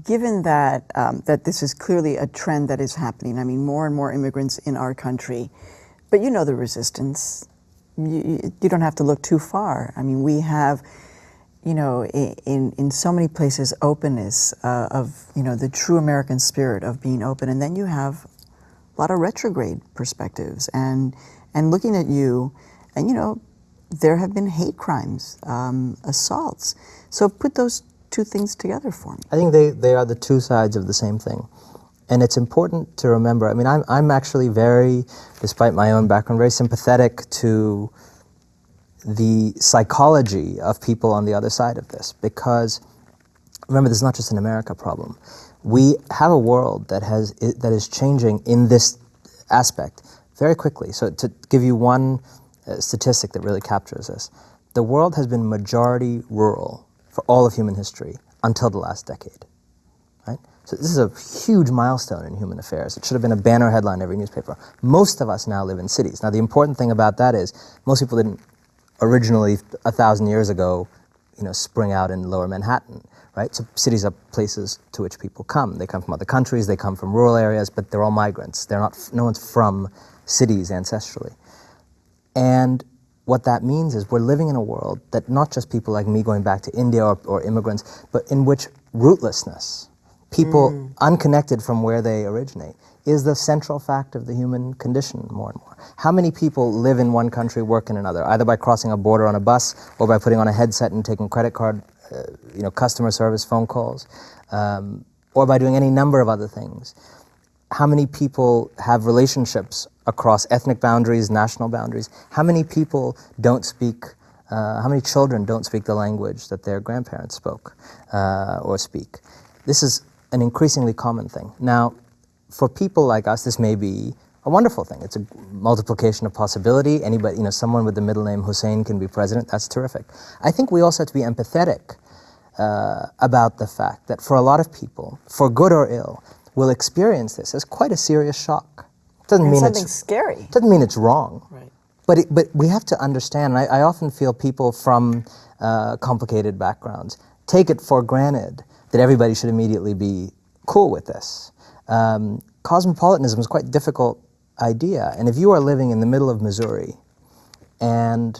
given that that this is clearly a trend that is happening, I mean, more and more immigrants in our country, but you know the resistance. You don't have to look too far. I mean, we have, you know, in so many places, openness of, you know, the true American spirit of being open, and then you have a lot of retrograde perspectives, and looking at you, and you know, there have been hate crimes, assaults. So put those two things together for me. I think they are the two sides of the same thing. And it's important to remember, I mean, I'm actually very, despite my own background, very sympathetic to the psychology of people on the other side of this, because remember, this is not just an America problem. We have a world that is changing in this aspect very quickly. So to give you one statistic that really captures this, the world has been majority rural for all of human history until the last decade, right? So this is a huge milestone in human affairs. It should have been a banner headline in every newspaper. Most of us now live in cities. Now the important thing about that is most people didn't originally 1,000 years ago, you know, spring out in lower Manhattan, right? So cities are places to which people come. They come from other countries, they come from rural areas, but they're all migrants. They're not, no one's from cities ancestrally. And what that means is we're living in a world that not just people like me going back to India or immigrants, but in which rootlessness, people unconnected from where they originate, is the central fact of the human condition more and more. How many people live in one country, work in another, either by crossing a border on a bus or by putting on a headset and taking credit card, you know, customer service phone calls, or by doing any number of other things? How many people have relationships across ethnic boundaries, national boundaries? How many people don't speak, how many children don't speak the language that their grandparents spoke or speak? This is an increasingly common thing. Now, for people like us, this may be a wonderful thing. It's a multiplication of possibility. Anybody, you know, someone with the middle name Hussein can be president. That's terrific. I think we also have to be empathetic about the fact that for a lot of people, for good or ill, will experience this as quite a serious shock. Doesn't mean something scary. Doesn't mean it's wrong. Right. But we have to understand, and I often feel people from complicated backgrounds take it for granted that everybody should immediately be cool with this. Cosmopolitanism is quite a difficult idea, and if you are living in the middle of Missouri and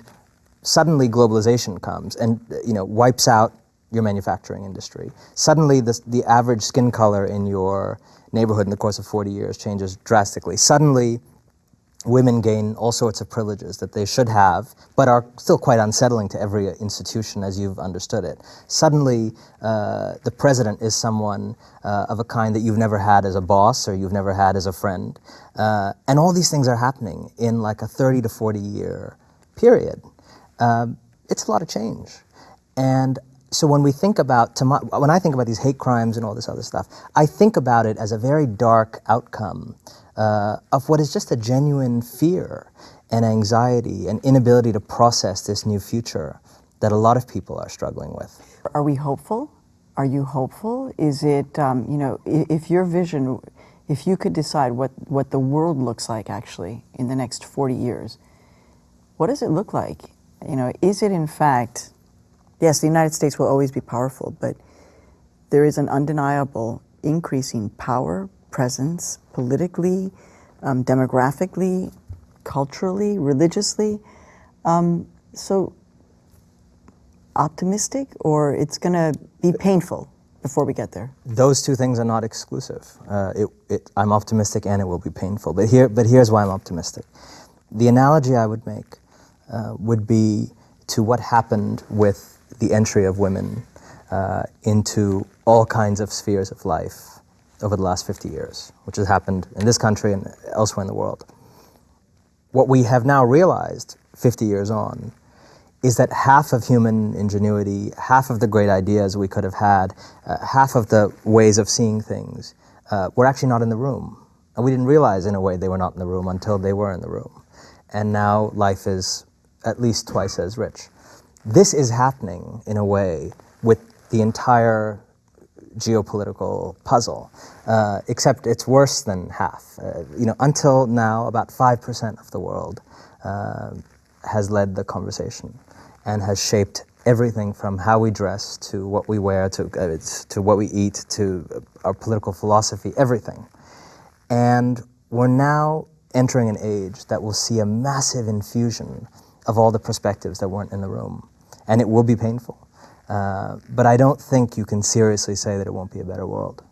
suddenly globalization comes and, you know, wipes out your manufacturing industry, suddenly the average skin color in your neighborhood in the course of 40 years changes drastically. Suddenly women gain all sorts of privileges that they should have, but are still quite unsettling to every institution as you've understood it. Suddenly, the president is someone of a kind that you've never had as a boss or you've never had as a friend. And all these things are happening in like a 30 to 40 year period. It's a lot of change. And so when we think about, when I think about these hate crimes and all this other stuff, I think about it as a very dark outcome of what is just a genuine fear and anxiety and inability to process this new future that a lot of people are struggling with. Are we hopeful? Are you hopeful? Is it, you know, if your vision, if you could decide what the world looks like actually in the next 40 years, what does it look like? You know, is it in fact, yes, the United States will always be powerful, but there is an undeniable increasing power, presence, politically, demographically, culturally, religiously. So optimistic, or it's going to be painful before we get there? Those two things are not exclusive. I'm optimistic and it will be painful. But here's why I'm optimistic. The analogy I would make would be to what happened with the entry of women into all kinds of spheres of life over the last 50 years, which has happened in this country and elsewhere in the world. What we have now realized 50 years on is that half of human ingenuity, half of the great ideas we could have had, half of the ways of seeing things were actually not in the room. And we didn't realize in a way they were not in the room until they were in the room. And now life is at least twice as rich. This is happening in a way with the entire geopolitical puzzle, except it's worse than half. You know, until now, about 5% of the world has led the conversation and has shaped everything from how we dress to what we wear to what we eat to our political philosophy, everything. And we're now entering an age that will see a massive infusion of all the perspectives that weren't in the room. And it will be painful. But I don't think you can seriously say that it won't be a better world.